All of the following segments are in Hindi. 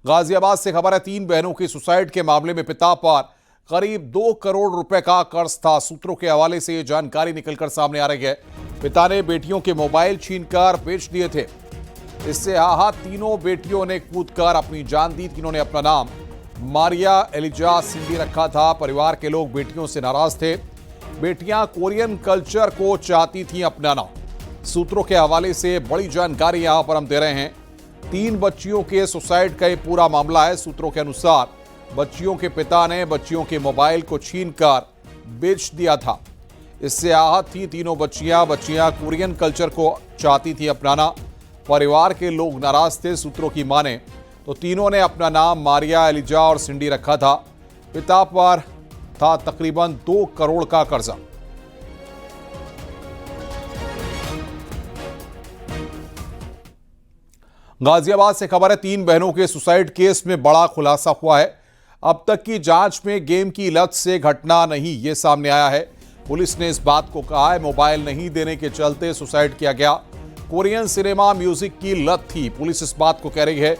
गाजियाबाद से खबर है, 3 बहनों की सुसाइड के मामले में पिता पर करीब 2 करोड़ रुपए का कर्ज था। सूत्रों के हवाले से यह जानकारी निकलकर सामने आ रही है। पिता ने बेटियों के मोबाइल छीनकर बेच दिए थे। इससे आहत तीनों बेटियों ने कूदकर अपनी जान दी। तीनों ने अपना नाम मारिया एलिजा सिंडी रखा था। परिवार के लोग बेटियों से नाराज थे। बेटियां कोरियन कल्चर को चाहती थीं अपनाना। सूत्रों के हवाले से बड़ी जानकारी यहां पर हम दे रहे हैं। 3 बच्चियों के सुसाइड का ये पूरा मामला है। सूत्रों के अनुसार बच्चियों के पिता ने बच्चियों के मोबाइल को छीनकर बेच दिया था। इससे आहत थी तीनों बच्चियां कोरियन कल्चर को चाहती थी अपनाना। परिवार के लोग नाराज थे। सूत्रों की माने तो तीनों ने अपना नाम मारिया एलिजा और सिंडी रखा था। पिता पर था तकरीबन 2 करोड़ का कर्जा। गाजियाबाद से खबर है, 3 बहनों के सुसाइड केस में बड़ा खुलासा हुआ है। अब तक की जांच में गेम की लत से घटना नहीं, ये सामने आया है। पुलिस ने इस बात को कहा है, मोबाइल नहीं देने के चलते सुसाइड किया गया। कोरियन सिनेमा म्यूजिक की लत थी, पुलिस इस बात को कह रही है।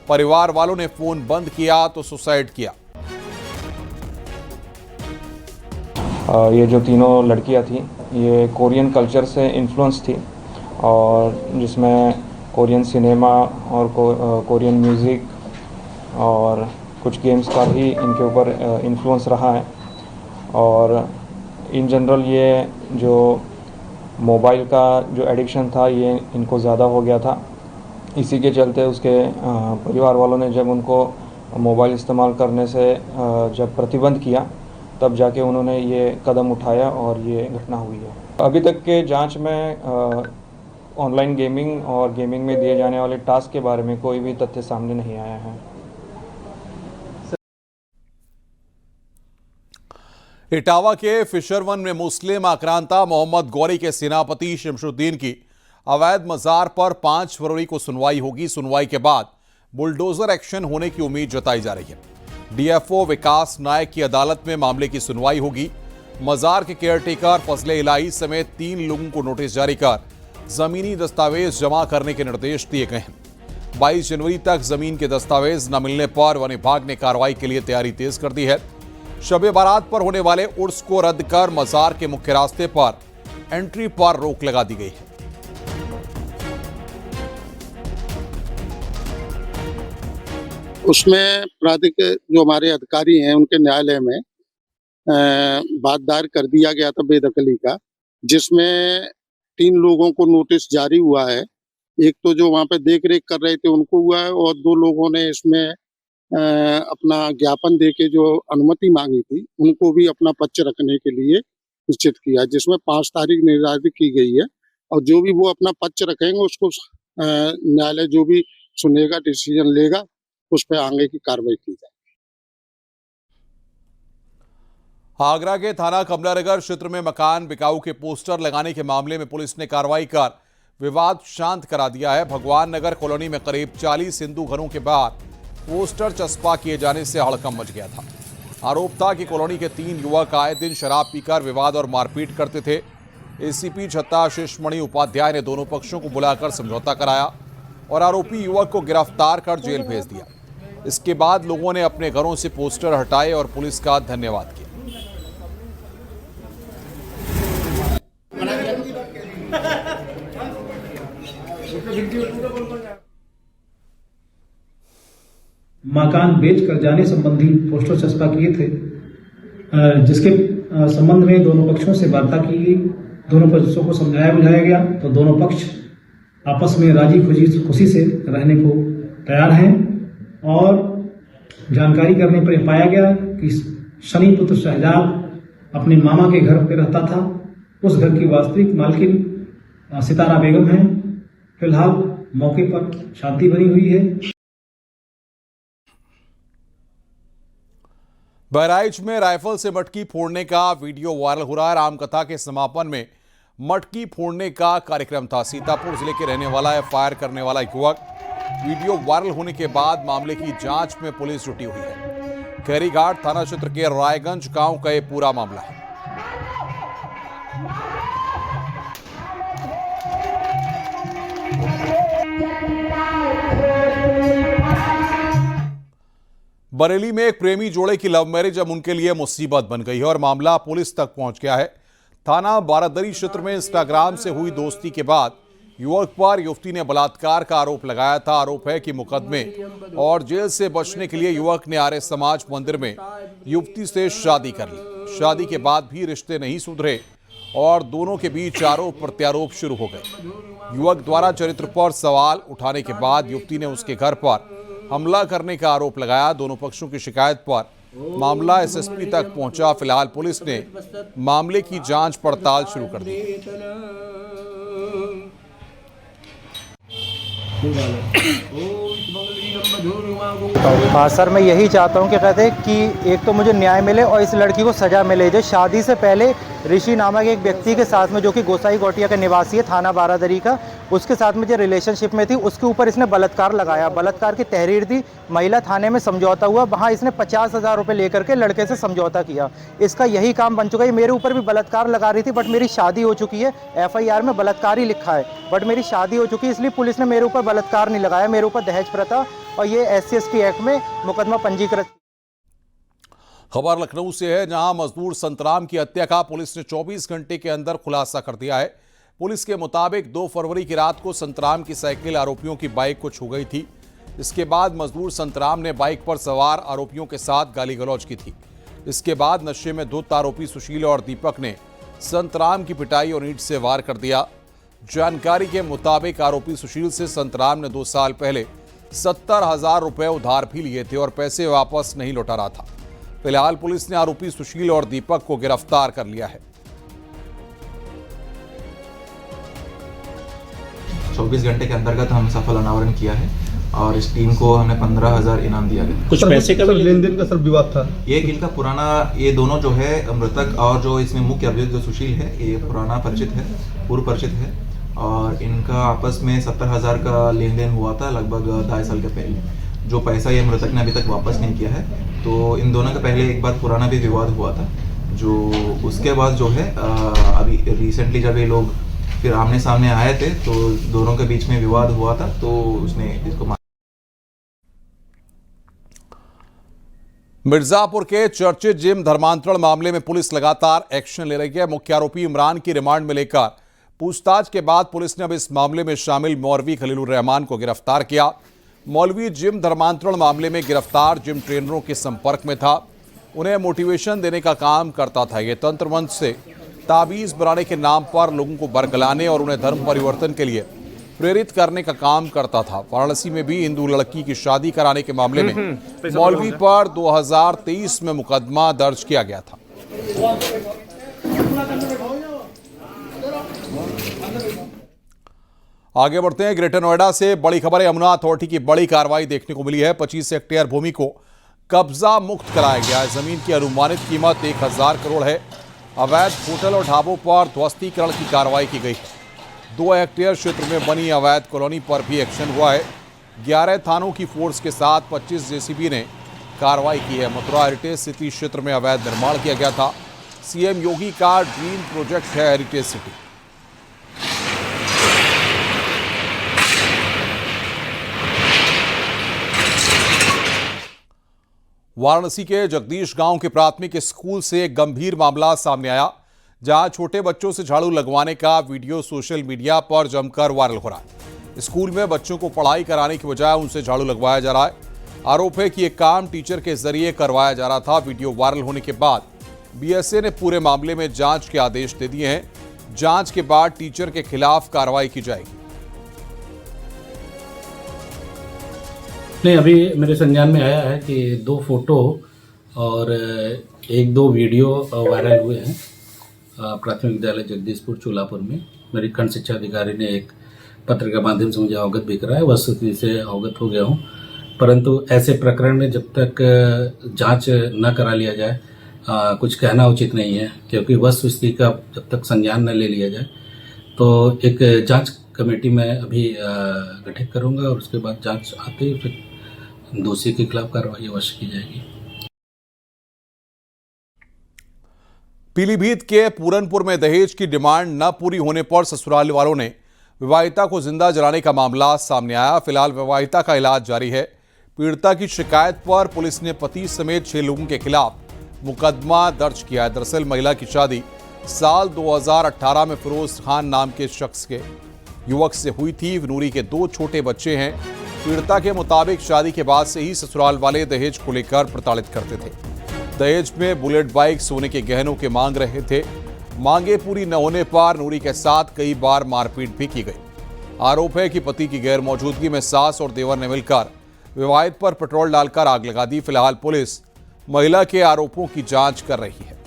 परिवार वालों ने फोन बंद किया तो सुसाइड किया। ये जो तीनों लड़कियां थी, ये कोरियन कल्चर से इन्फ्लुएंस थी और जिसमें कोरियन सिनेमा और कोरियन म्यूज़िक और कुछ गेम्स का भी इनके ऊपर इन्फ्लुएंस रहा है। और इन जनरल ये जो मोबाइल का जो एडिक्शन था, ये इनको ज़्यादा हो गया था। इसी के चलते उसके परिवार वालों ने जब उनको मोबाइल इस्तेमाल करने से जब प्रतिबंध किया, तब जाके उन्होंने ये कदम उठाया और ये घटना हुई है। अभी तक के जांच में ऑनलाइन गेमिंग और गेमिंग में दिए जाने वाले टास्क के बारे में कोई भी तथ्य सामने नहीं आया है। इटावा के फिशरवन में मुस्लिम आक्रांता मोहम्मद गौरी के सेनापति शमशुद्दीन की अवैध मजार पर 5 फरवरी को सुनवाई होगी। सुनवाई के बाद बुलडोजर एक्शन होने की उम्मीद जताई जा रही है। डीएफओ विकास नायक की अदालत में मामले की सुनवाई होगी। मजार के केयरटेकर फजले इलाही समेत 3 लोगों को नोटिस जारी कर जमीनी दस्तावेज जमा करने के निर्देश दिए गए हैं। 22 जनवरी तक जमीन के दस्तावेज न मिलने पर वन विभाग ने कार्रवाई के लिए तैयारी तेज कर दी है। शब बारात पर होने वाले उर्स को रद्द कर मजार के मुख्य रास्ते पर एंट्री पर रोक लगा दी गई है। उसमें आपराधिक जो हमारे अधिकारी हैं, उनके न्यायालय में बात दायर कर दिया गया था बेदखली का, जिसमें 3 लोगों को नोटिस जारी हुआ है। एक तो जो वहाँ पे देख रेख कर रहे थे उनको हुआ है, और 2 लोगों ने इसमें अपना ज्ञापन देके जो अनुमति मांगी थी, उनको भी अपना पक्ष रखने के लिए निश्चित किया, जिसमें 5 तारीख निर्धारित की गई है। और जो भी वो अपना पक्ष रखेंगे उसको न्यायालय जो भी सुनेगा, डिसीजन लेगा, उस पर आगे की कार्रवाई की जाए। आगरा के थाना कमलानगर क्षेत्र में मकान बिकाऊ के पोस्टर लगाने के मामले में पुलिस ने कार्रवाई कर विवाद शांत करा दिया है। भगवान नगर कॉलोनी में करीब 40 हिंदू घरों के बाहर पोस्टर चस्पा किए जाने से हड़कंप मच गया था। आरोप था कि कॉलोनी के 3 युवक आए दिन शराब पीकर विवाद और मारपीट करते थे। एसीपी छत्ता शिषमणि उपाध्याय ने दोनों पक्षों को बुलाकर समझौता कराया और आरोपी युवक को गिरफ्तार कर जेल भेज दिया। इसके बाद लोगों ने अपने घरों से पोस्टर हटाए और पुलिस का धन्यवाद किया। मकान बेच कर जाने संबंधी पोस्टर चस्पा किए थे, जिसके संबंध में दोनों पक्षों से वार्ता की गई। दोनों पक्षों को समझाया बुझाया गया तो दोनों पक्ष आपस में राजी खुशी से रहने को तैयार हैं। और जानकारी करने पर पाया गया कि शनि पुत्र शहजाद अपने मामा के घर पर रहता था। उस घर की वास्तविक मालकिन सितारा बेगम है। फिलहाल मौके पर शांति बनी हुई है। बहराइच में राइफल से मटकी फोड़ने का वीडियो वायरल हो रहा है। रामकथा के समापन में मटकी फोड़ने का कार्यक्रम था। सीतापुर जिले के रहने वाला है फायर करने वाला युवक। वीडियो वायरल होने के बाद मामले की जांच में पुलिस जुटी हुई है। खैरीघाट थाना क्षेत्र के रायगंज गांव का यह पूरा मामला है। बरेली में एक प्रेमी जोड़े की लव मैरिज अब उनके लिए मुसीबत बन गई है और मामला पुलिस तक पहुंच गया है। थाना बारादरी क्षेत्र में इंस्टाग्राम से हुई दोस्ती के बाद युवक पर युवती ने बलात्कार का आरोप लगाया था। आरोप है कि मुकदमे और जेल से बचने के लिए युवक ने आर्य समाज मंदिर में युवती से शादी कर ली। शादी के बाद भी रिश्ते नहीं सुधरे और दोनों के बीच आरोप प्रत्यारोप शुरू हो गए। युवक द्वारा चरित्र पर सवाल उठाने के बाद युवती ने उसके घर पर हमला करने का आरोप लगाया। दोनों पक्षों की शिकायत पर मामला एसएसपी तक पहुंचा। फिलहाल पुलिस ने मामले की जांच पड़ताल शुरू कर दी। हाँ सर, मैं यही चाहता हूँ कि कहते हैं कि एक तो मुझे न्याय मिले और इस लड़की को सज़ा मिले। जो शादी से पहले ऋषि नामक एक व्यक्ति के साथ में, जो कि गोसाई गोटिया का निवासी है, थाना बारादरी का, उसके साथ में जो रिलेशनशिप में थी, उसके ऊपर इसने बलात्कार लगाया। बलात्कार की तहरीर दी, महिला थाने में समझौता हुआ, वहाँ इसने 50,000 रुपये लेकर के लड़के से समझौता किया। इसका यही काम बन चुका है। मेरे ऊपर भी बलात्कार लगा रही थी, बट मेरी शादी हो चुकी है। FIR में बलात्कार ही लिखा है, बट मेरी शादी हो चुकी है, इसलिए पुलिस ने मेरे ऊपर बलात्कार नहीं लगाया। मेरे ऊपर दहेज प्रथा और ये SC/ST एक्ट में मुकदमा पंजीकृत। खबर लखनऊ से है, जहां मजदूर संतराम की हत्या का पुलिस ने 24 घंटे के अंदर खुलासा कर दिया है। पुलिस के मुताबिक 2 फरवरी की रात को संतराम की साइकिल आरोपियों की बाइक को छू गई थी। इसके बाद मजदूर संतराम ने बाइक पर सवार आरोपियों के साथ गाली गलौज की थी। इसके बाद नशे में धुत आरोपी सुशील और दीपक ने संतराम की पिटाई और ईंट से वार कर दिया। जानकारी के मुताबिक आरोपी सुशील से संतराम ने 2 साल पहले 70,000 रुपए उधार भी लिए थे और पैसे वापस नहीं लौटा रहा था। फिलहाल पुलिस ने आरोपी सुशील और दीपक को गिरफ्तार कर लिया है। 24 घंटे के अंतर्गत हम सफल अनावरण किया है और इस टीम को हमने 15,000 इनाम दिया गया। कुछ पैसे का लेन देन का सर विवाद था। ये गिल का पुराना, ये दोनों जो है मृतक और जो इसमें मुख्य अभियुक्त जो सुशील है, ये पुराना परिचित है, पूर्व परिचित है और इनका आपस में 70,000 का लेन देन हुआ था लगभग 2.5 साल के पहले। जो पैसा ये मृतक ने अभी तक वापस नहीं किया है, तो इन दोनों का पहले एक बार पुराना भी विवाद हुआ था, जो उसके बाद जो है अभी रिसेंटली जब ये लोग फिर आमने सामने आए थे तो दोनों के बीच में विवाद हुआ था, तो उसने इसको मिर्जापुर के चर्चित जिम धर्मांतरण मामले में पुलिस लगातार एक्शन ले रही है। मुख्य आरोपी इमरान की रिमांड में लेकर पूछताछ के बाद पुलिस ने अब इस मामले में शामिल मौलवी खलीलुर रहमान को गिरफ्तार किया। मौलवी जिम धर्मांतरण मामले में गिरफ्तार जिम ट्रेनरों के संपर्क में था, उन्हें मोटिवेशन देने का काम करता था। ये तंत्र मंत्र से ताबीज बनाने के नाम पर लोगों को बरगलाने और उन्हें धर्म परिवर्तन के लिए प्रेरित करने का काम करता था। वाराणसी में भी हिंदू लड़की की शादी कराने के मामले में मौलवी पर 2023 में मुकदमा दर्ज किया गया था। आगे बढ़ते हैं। ग्रेटर नोएडा से बड़ी खबर है। यमुना अथॉरिटी की बड़ी कार्रवाई देखने को मिली है। 25 हेक्टेयर भूमि को कब्जा मुक्त कराया गया है। जमीन की अनुमानित कीमत 1,000 करोड़ है। अवैध होटल और ढाबों पर ध्वस्तीकरण की कार्रवाई की गई है। 2 हेक्टेयर क्षेत्र में बनी अवैध कॉलोनी पर भी एक्शन हुआ है। 11 थानों की फोर्स के साथ 25 JCB ने कार्रवाई की है। मथुरा हेरिटेज सिटी क्षेत्र में अवैध निर्माण किया गया था। CM योगी का ड्रीम प्रोजेक्ट है हेरिटेज सिटी। वाराणसी के जगदीश गांव के प्राथमिक स्कूल से एक गंभीर मामला सामने आया, जहां छोटे बच्चों से झाड़ू लगवाने का वीडियो सोशल मीडिया पर जमकर वायरल हो रहा है। स्कूल में बच्चों को पढ़ाई कराने की बजाय उनसे झाड़ू लगवाया जा रहा है। आरोप है कि यह काम टीचर के जरिए करवाया जा रहा था। वीडियो वायरल होने के बाद BSA ने पूरे मामले में जांच के आदेश दे दिए हैं। जांच के बाद टीचर के खिलाफ कार्रवाई की जाएगी। नहीं, अभी मेरे संज्ञान में आया है कि 2 फोटो और 1-2 वीडियो वायरल हुए हैं प्राथमिक विद्यालय जगदीशपुर चोलापुर में। मेरी खंड शिक्षा अधिकारी ने एक पत्र के माध्यम से मुझे अवगत भी कराया। वस्तुस्थिति से अवगत हो गया हूँ, परंतु ऐसे प्रकरण में जब तक जांच न करा लिया जाए कुछ कहना उचित नहीं है, क्योंकि वस्तुस्थिति का जब तक संज्ञान न ले लिया जाए तो एक जांच कमेटी में अभी गठित करूंगा और उसके बाद जांच आते ही फिर दोषी के खिलाफ कार्रवाई अवश्य की जाएगी। पीलीभीत के पूरनपुर में दहेज की डिमांड न पूरी होने पर ससुराल वालों ने विवाहिता को जिंदा जलाने का मामला सामने आया। फिलहाल विवाहिता का इलाज जारी है। पीड़िता की शिकायत पर पुलिस ने पति समेत 6 लोगों के खिलाफ मुकदमा दर्ज किया है। दरअसल महिला की शादी साल 2018 में फिरोज खान नाम के शख्स के युवक से हुई थी। नूरी के 2 छोटे बच्चे हैं। पीड़िता के मुताबिक शादी के बाद से ही ससुराल वाले दहेज को लेकर प्रताड़ित करते थे। दहेज में बुलेट बाइक, सोने के गहनों के मांग रहे थे। मांगे पूरी न होने पर नूरी के साथ कई बार मारपीट भी की गई। आरोप है कि पति की गैर मौजूदगी में सास और देवर ने मिलकर विवाहित पर पेट्रोल डालकर आग लगा दी। फिलहाल पुलिस महिला के आरोपों की जांच कर रही है।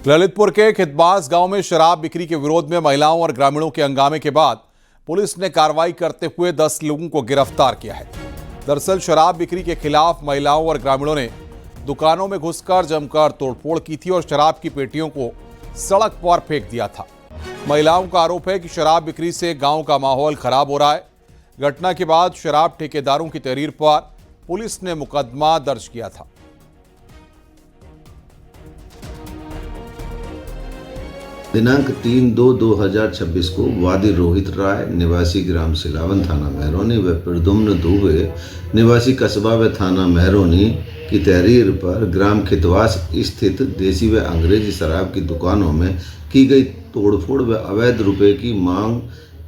ललितपुर के खिदबास गांव में शराब बिक्री के विरोध में महिलाओं और ग्रामीणों के हंगामे के बाद पुलिस ने कार्रवाई करते हुए 10 लोगों को गिरफ्तार किया है। दरअसल शराब बिक्री के खिलाफ महिलाओं और ग्रामीणों ने दुकानों में घुसकर जमकर तोड़फोड़ की थी और शराब की पेटियों को सड़क पर फेंक दिया था। महिलाओं का आरोप है कि शराब बिक्री से गांव का माहौल खराब हो रहा है। घटना के बाद शराब ठेकेदारों की तहरीर पर पुलिस ने मुकदमा दर्ज किया था। दिनांक 3/2/2026 को वादी रोहित राय निवासी ग्राम सिलावन थाना महरौनी व प्रद्युम्न दुबे निवासी कस्बा व थाना महरौनी की तहरीर पर ग्राम खिदवास स्थित देसी व अंग्रेजी शराब की दुकानों में की गई तोड़फोड़ व अवैध रुपए की मांग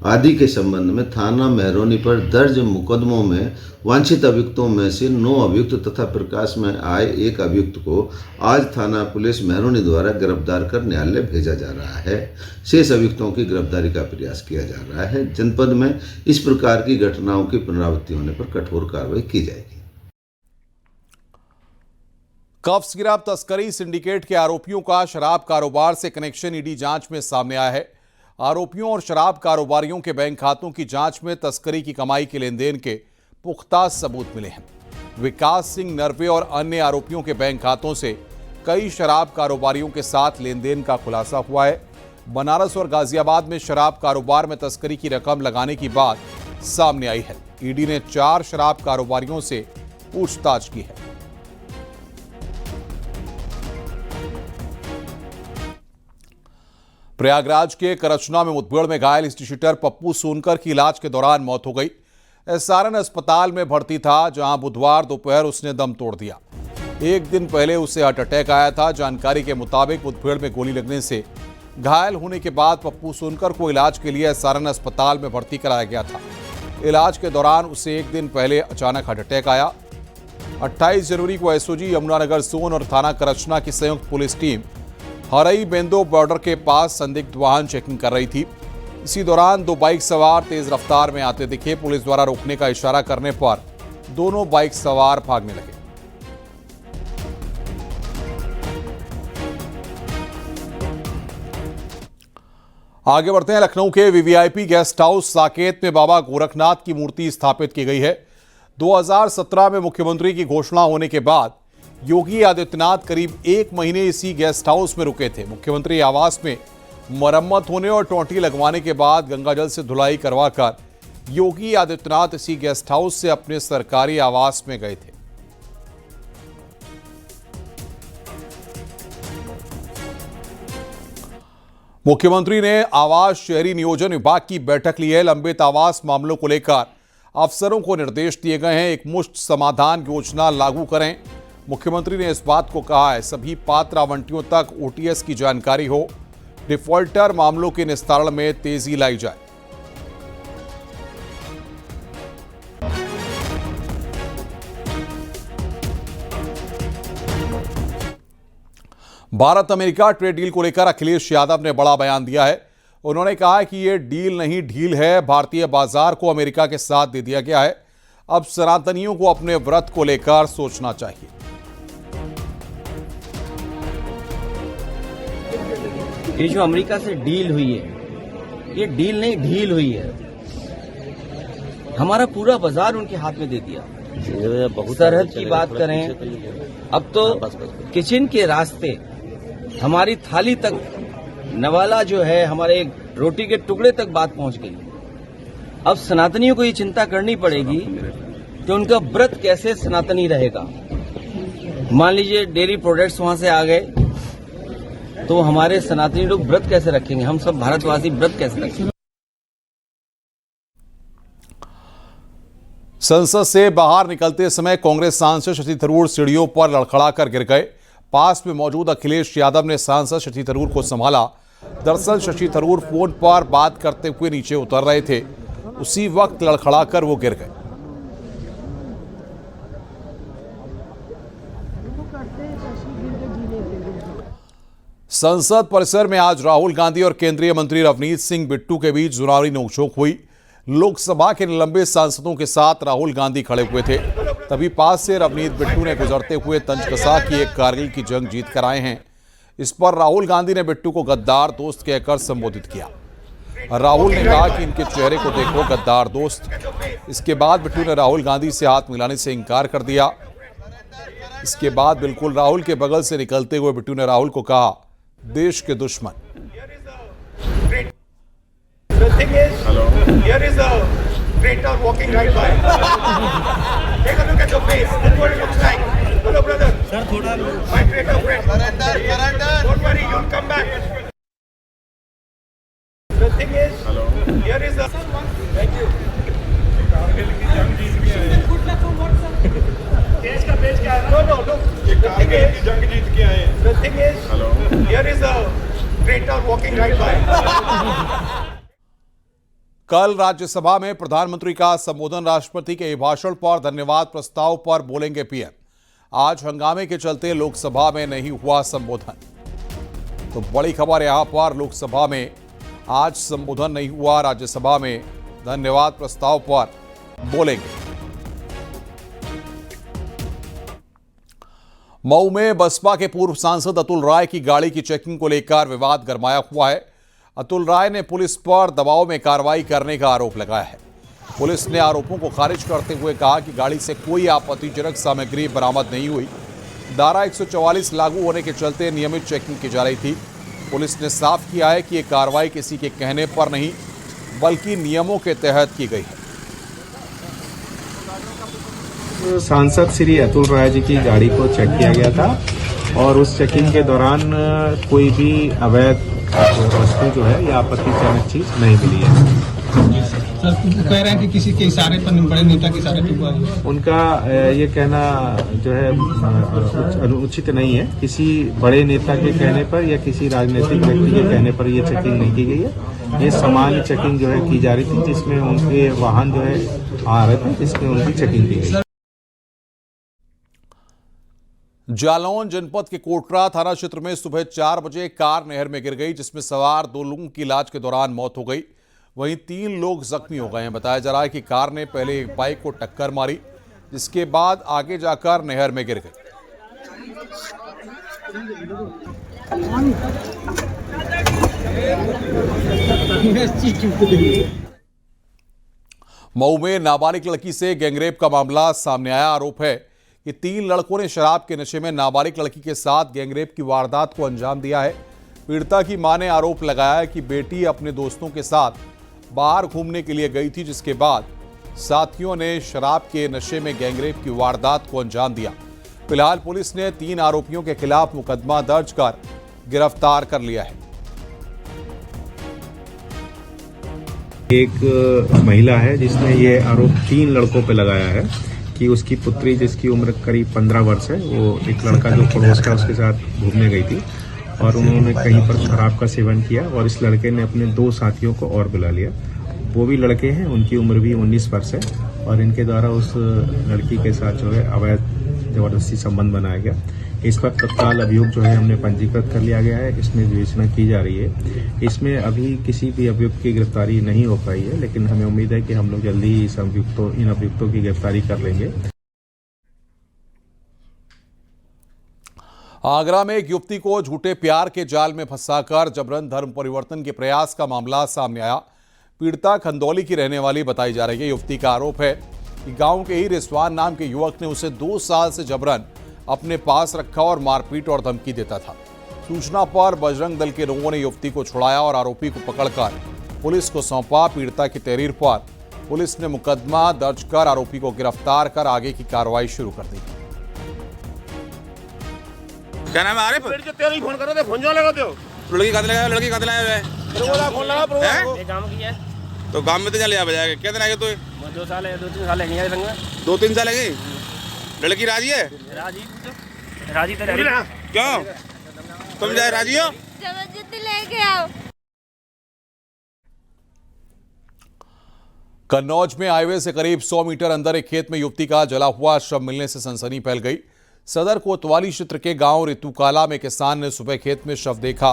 आदि के संबंध में थाना महरौनी पर दर्ज मुकदमों में वांछित अभियुक्तों में से 9 अभियुक्त तथा प्रकाश में आए 1 अभियुक्त को आज थाना पुलिस महरौनी द्वारा गिरफ्तार कर न्यायालय भेजा जा रहा है। शेष अभियुक्तों की गिरफ्तारी का प्रयास किया जा रहा है। जनपद में इस प्रकार की घटनाओं की पुनरावृत्ति होने पर कठोर कार्रवाई की जाएगी। कफ सिरप तस्करी सिंडिकेट के आरोपियों का शराब कारोबार से कनेक्शन ईडी जांच में सामने आया है। आरोपियों और शराब कारोबारियों के बैंक खातों की जांच में तस्करी की कमाई के लेन देन के पुख्ता सबूत मिले हैं। विकास सिंह नरवे और अन्य आरोपियों के बैंक खातों से कई शराब कारोबारियों के साथ लेन देन का खुलासा हुआ है। बनारस और गाजियाबाद में शराब कारोबार में तस्करी की रकम लगाने की बात सामने आई है। ईडी ने 4 शराब कारोबारियों से पूछताछ की है। प्रयागराज के करचना में मुठभेड़ में घायल हिस्ट्री शीटर पप्पू सोनकर की इलाज के दौरान मौत हो गई। एसआरएन अस्पताल में भर्ती था, जहां बुधवार दोपहर उसने दम तोड़ दिया। 1 दिन पहले उसे हार्ट अटैक आया था। जानकारी के मुताबिक मुठभेड़ में गोली लगने से घायल होने के बाद पप्पू सोनकर को इलाज के लिए एसआरएन अस्पताल में भर्ती कराया गया था। इलाज के दौरान उसे 1 दिन पहले अचानक हार्ट अटैक आया। 28 जनवरी को एसओजी यमुनानगर जोन और थाना करचना की संयुक्त पुलिस टीम हरई बेंदो बॉर्डर के पास संदिग्ध वाहन चेकिंग कर रही थी। इसी दौरान 2 बाइक सवार तेज रफ्तार में आते दिखे। पुलिस द्वारा रोकने का इशारा करने पर दोनों बाइक सवार भागने लगे। आगे बढ़ते हैं। लखनऊ के वीवीआईपी गेस्ट हाउस साकेत में बाबा गोरखनाथ की मूर्ति स्थापित की गई है। 2017 में मुख्यमंत्री की घोषणा होने के बाद योगी आदित्यनाथ करीब 1 महीने इसी गेस्ट हाउस में रुके थे। मुख्यमंत्री आवास में मरम्मत होने और टोंटी लगवाने के बाद गंगाजल से धुलाई करवाकर योगी आदित्यनाथ इसी गेस्ट हाउस से अपने सरकारी आवास में गए थे। मुख्यमंत्री ने आवास शहरी नियोजन विभाग की बैठक ली है। लंबित आवास मामलों को लेकर अफसरों को निर्देश दिए गए हैं। एक मुश्त समाधान योजना लागू करें। मुख्यमंत्री ने इस बात को कहा है सभी पात्र आवंटियों तक ओटीएस की जानकारी हो। डिफॉल्टर मामलों के निस्तारण में तेजी लाई जाए। भारत अमेरिका ट्रेड डील को लेकर अखिलेश यादव ने बड़ा बयान दिया है। उन्होंने कहा कि यह डील नहीं ढील है। भारतीय बाजार को अमेरिका के साथ दे दिया गया है। अब सनातनियों को अपने व्रत को लेकर सोचना चाहिए। ये जो अमेरिका से डील हुई है, ये डील नहीं ढील हुई है। हमारा पूरा बाजार उनके हाथ में दे दिया। सरहद की बात करें, अब तो किचन के रास्ते हमारी थाली तक, नवाला जो है हमारे रोटी के टुकड़े तक बात पहुंच गई। अब सनातनियों को ये चिंता करनी पड़ेगी कि उनका व्रत कैसे सनातनी रहेगा। मान लीजिए डेयरी प्रोडक्ट्स वहां से आ गए, तो हमारे सनातनी लोग व्रत कैसे रखेंगे? हम सब भारतवासी व्रत कैसे रखेंगे? संसद से बाहर निकलते समय कांग्रेस सांसद शशि थरूर सीढ़ियों पर लड़खड़ाकर गिर गए। पास में मौजूद अखिलेश यादव ने सांसद शशि थरूर को संभाला। दरअसल शशि थरूर फोन पर बात करते हुए नीचे उतर रहे थे, उसी वक्त लड़खड़ाकर वो गिर गए। संसद परिसर में आज राहुल गांधी और केंद्रीय मंत्री रवनीत सिंह बिट्टू के बीच जुनावी नोकझोंक हुई। लोकसभा के निलंबित सांसदों के साथ राहुल गांधी खड़े हुए थे, तभी पास से रवनीत बिट्टू ने गुजरते हुए तंज कसा कि एक कारगिल की जंग जीत कर आए हैं। इस पर राहुल गांधी ने बिट्टू को गद्दार दोस्त कहकर संबोधित किया। राहुल ने कहा कि इनके चेहरे को देखो, गद्दार दोस्त। इसके बाद बिट्टू ने राहुल गांधी से हाथ मिलाने से इनकार कर दिया। इसके बाद बिल्कुल राहुल के बगल से निकलते हुए बिट्टू ने राहुल को कहा, देश के दुश्मन। The thing is, here is a traitor walking right by. Take a look at your face. That's what it looks like. Hello, brother. Sir, my traitor friend. Surrender. Don't worry, you'll come back. The thing is, here is a. Thank you. देश का बेच क्या है? No. The thing is, जंग जीत के आए हैं. The thing is, here is a traitor walking right by. कल राज्यसभा में प्रधानमंत्री का संबोधन, राष्ट्रपति के भाषण पर धन्यवाद प्रस्ताव पर बोलेंगे पीएम। आज हंगामे के चलते लोकसभा में नहीं हुआ संबोधन। तो बड़ी खबर यहां पर, लोकसभा में आज संबोधन नहीं हुआ, राज्यसभा में धन्यवाद प्रस्ताव पर बोलेंगे। मऊ में बसपा के पूर्व सांसद अतुल राय की गाड़ी की चेकिंग को लेकर विवाद गरमाया हुआ है। अतुल राय ने पुलिस पर दबाव में कार्रवाई करने का आरोप लगाया है। पुलिस ने आरोपों को खारिज करते हुए कहा कि गाड़ी से कोई आपत्तिजनक सामग्री बरामद नहीं हुई। धारा 144 लागू होने के चलते नियमित चेकिंग की जा रही थी। पुलिस ने साफ किया है कि ये कार्रवाई किसी के कहने पर नहीं, बल्कि नियमों के तहत की गई है। सांसद श्री अतुल राय जी की गाड़ी को चेक किया गया था और उस चेकिंग के दौरान कोई भी अवैध वस्तु जो है या आपत्तिजनक चीज नहीं मिली है। सर कह रहे हैं कि किसी के इशारे पर, बड़े नेता के इशारे पर हुआ है। उनका ये कहना जो है अनुचित नहीं है। किसी बड़े नेता के कहने पर या किसी राजनीतिक व्यक्ति के कहने पर ये चेकिंग नहीं की गई है। ये सामान्य चेकिंग जो है की जा रही थी, जिसमें उनके वाहन जो है आ रहे थे, जिसमें उनकी चेकिंग की गई। जालौन जनपद के कोटरा थाना क्षेत्र में सुबह 4 बजे कार नहर में गिर गई, जिसमें सवार 2 लोगों की इलाज के दौरान मौत हो गई। वहीं 3 लोग जख्मी हो गए हैं। बताया जा रहा है कि कार ने पहले एक बाइक को टक्कर मारी, जिसके बाद आगे जाकर नहर में गिर गई। मऊ में नाबालिग लड़की से गैंगरेप का मामला सामने आया। आरोप है कि 3 लड़कों ने शराब के नशे में नाबालिग लड़की के साथ गैंगरेप की वारदात को अंजाम दिया है। पीड़िता की मां ने आरोप लगाया है कि बेटी अपने दोस्तों के साथ बाहर घूमने के लिए गई थी, जिसके बाद साथियों ने शराब के नशे में गैंगरेप की वारदात को अंजाम दिया। फिलहाल पुलिस ने 3 आरोपियों के खिलाफ मुकदमा दर्ज कर गिरफ्तार कर लिया है। एक महिला है जिसने ये आरोप 3 लड़कों पे लगाया है कि उसकी पुत्री, जिसकी उम्र करीब 15 वर्ष है, वो एक लड़का जो पड़ोस का उसके साथ घूमने गई थी और उन्होंने कहीं पर शराब का सेवन किया और इस लड़के ने अपने 2 साथियों को और बुला लिया। वो भी लड़के हैं, उनकी उम्र भी 19 वर्ष है और इनके द्वारा उस लड़की के साथ जो है अवैध जबरदस्ती संबंध बनाया गया। इस पर तत्काल अभियोग जो है हमने पंजीकृत कर लिया गया है। इसमें विवेचना की जा रही है। इसमें अभी किसी भी अभियुक्त की गिरफ्तारी नहीं हो पाई है, लेकिन हमें उम्मीद है कि हम लोग जल्दी ही इन अभियुक्तों की गिरफ्तारी कर लेंगे। आगरा में एक युवती को झूठे प्यार के जाल में फंसाकर जबरन धर्म परिवर्तन के प्रयास का मामला सामने आया। पीड़िता खंदौली की रहने वाली बताई जा रही है। युवती का आरोप है कि गांव के ही रिजवान नाम के युवक ने उसे 2 साल से जबरन अपने पास रखा और मारपीट और धमकी देता था। सूचना पर बजरंग दल के लोगों ने युवती को छुड़ाया और आरोपी को पकड़कर पुलिस को सौंपा। पीड़िता की तहरीर पर पुलिस ने मुकदमा दर्ज कर आरोपी को गिरफ्तार कर आगे की कार्रवाई शुरू कर दी। क्या नाम है? आरिफ। तेरे फोन करो, फोन जो लगा दो। लड़की कहाँ लगाया है? फोन लगा तो गांव में तो चले जाएगा, क्या दिन आएगा तो? 2 साल है, 2-3 साल है संग में। 2-3 साल है। लड़की राजी है? राजी तो रही। क्यों तुम जाए राजी हो? जबरदस्ती लेके आओ। कन्नौज में हाईवे से करीब 100 मीटर अंदर एक खेत में युवती का जला हुआ शव मिलने से सनसनी फैल गई। सदर कोतवाली क्षेत्र के गांव रितुकाला में किसान ने सुबह खेत में शव देखा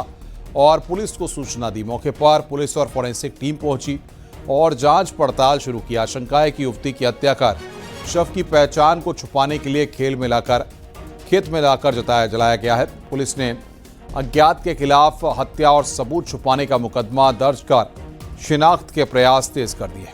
और पुलिस को सूचना दी। मौके पर पुलिस और फॉरेंसिक टीम पहुंची और जांच पड़ताल शुरू की। आशंका है कि युवती की हत्या कर शव की पहचान को छुपाने के लिए खेत में लाकर जलाया गया है। पुलिस ने अज्ञात के खिलाफ हत्या और सबूत छुपाने का मुकदमा दर्ज कर शिनाख्त के प्रयास तेज कर दिए।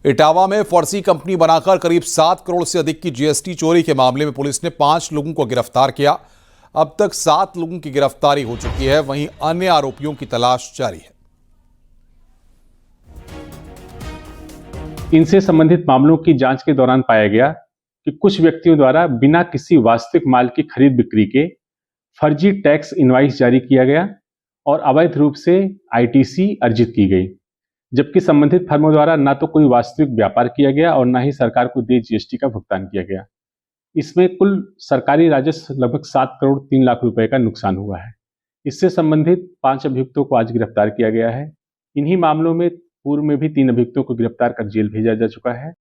इटावा में फर्जी कंपनी बनाकर करीब 7 करोड़ से अधिक की जीएसटी चोरी के मामले में पुलिस ने 5 लोगों को गिरफ्तार किया। अब तक 7 लोगों की गिरफ्तारी हो चुकी है, वहीं अन्य आरोपियों की तलाश जारी है। इनसे संबंधित मामलों की जांच के दौरान पाया गया कि कुछ व्यक्तियों द्वारा बिना किसी वास्तविक माल की खरीद बिक्री के फर्जी टैक्स इनवाइस जारी किया गया और अवैध रूप से आईटीसी अर्जित की गई, जबकि संबंधित फर्मों द्वारा न तो कोई वास्तविक व्यापार किया गया और न ही सरकार को देय जीएसटी का भुगतान किया गया। इसमें कुल सरकारी राजस्व लगभग 7 करोड़ 3 लाख रुपए का नुकसान हुआ है। इससे संबंधित 5 अभियुक्तों को आज गिरफ्तार किया गया है। इन्हीं मामलों में पूर्व में भी 3 अभियुक्तों को गिरफ्तार कर जेल भेजा जा चुका है।